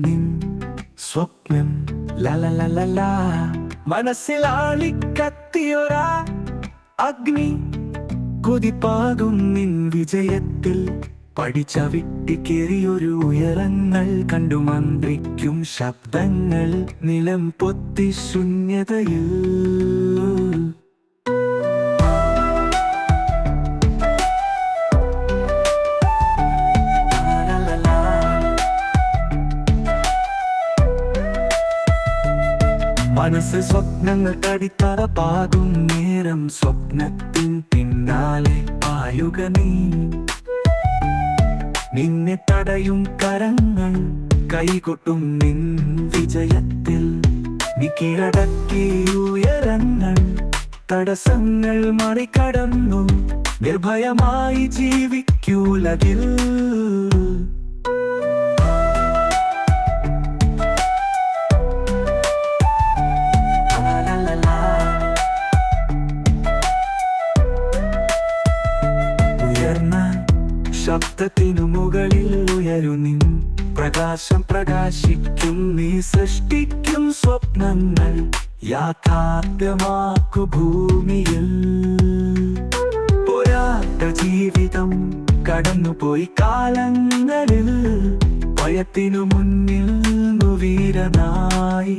നിൻ സ്വപ്നം ലലലലല മനസ്സിലാളിക്കത്തിയൊരാ അഗ്നി കൊതിപ്പാകും നിൻ വിജയത്തിൽ പഠിച്ചവിട്ടിക്കേറിയൊരു ഉയരങ്ങൾ കണ്ടു മന്ത്രിക്കും ശബ്ദങ്ങൾ നിലം പൊത്തി ശൂന്യതയിൽ മനസ്സ് സ്വപ്നങ്ങൾ കടിത്തറ പാകും നേരം സ്വപ്നത്തിൻ പിന്നാലെ പായുക നീ നിന്നെ തടയും കരങ്ങൾ കൈകൊട്ടും നിൻ വിജയത്തിൽ നീ കീഴടക്കി ഉയരങ്ങൾ തടസ്സങ്ങൾ മറികടന്നു നിർഭയമായി ജീവിക്കൂലതിൽ ശബ്ദത്തിനു മുകളിൽ ഉയരു നിൻ പ്രകാശം പ്രകാശിക്കും നീ സൃഷ്ടിക്കും സ്വപ്നങ്ങൾ യാഥാർത്ഥ്യമാക്കു ഭൂമിയിൽ പോരാട്ട ജീവിതം കടന്നുപോയി കാലങ്ങളിൽ ഭയത്തിനു മുന്നിൽ വീരനായി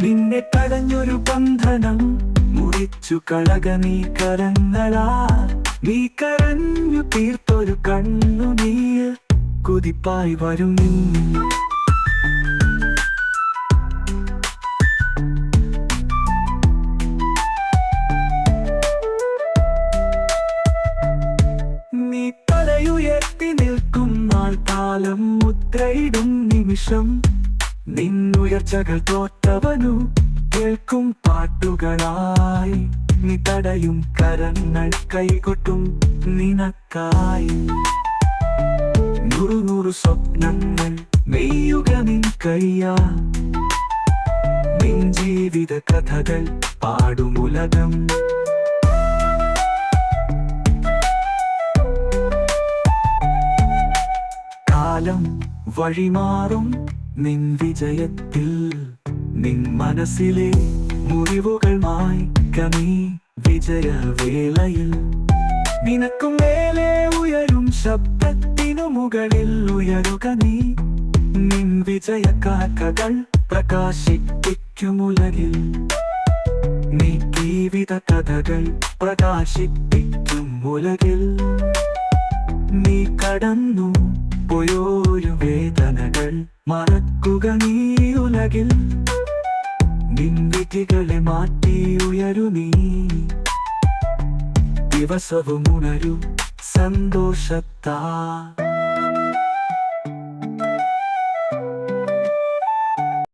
നിന്നെ തടഞ്ഞൊരു ബന്ധനം മുറിച്ചു കളക നീ കരങ്ങളാ നീ കരഞ്ഞു തീർത്തൊരു കണ്ണുനീർ കുതിപ്പായി വരും നീ തലയുയർത്തി നിൽക്കും നാൾ കാലം മുദ്രയിടും നിമിഷം നിന്നുയർച്ചകൾ തോറ്റവനു കേൾക്കും പാട്ടുകളായി നീ തടയും കരങ്ങൾ കൈകൊട്ടും നിനക്കായി നൂറു നൂറു സ്വപ്നങ്ങൾ നെയ്യുക നിൻ കയ്യാ നിൻ ജീവിത കഥകൾ പാടുമുലകം കാലം വഴിമാറും നിൻ വിജയത്തിൽ നിൻ മനസ്സിലെ മുറിവുകൾ മായ്ക്കനീ വിജയവേളയിൽ നിനക്കും മേലെ ഉയരും ശബ്ദത്തിനു മുകളിൽ ഉയരുക നീ നിൻ വിജയക്കാക്കകൾ പ്രകാശിപ്പിക്കുമുലകിൽ നീ ജീവിത കഥകൾ പ്രകാശിപ്പിക്കും ഉലകിൽ നീ കടന്നു പോയൊരു വേദനകൾ മറക്കുക നീ ഉലകിൽ നിൻ വിധികളെ മാറ്റി ഉയരു നീ ദിവസവും ഉണരു സന്തോഷത്താ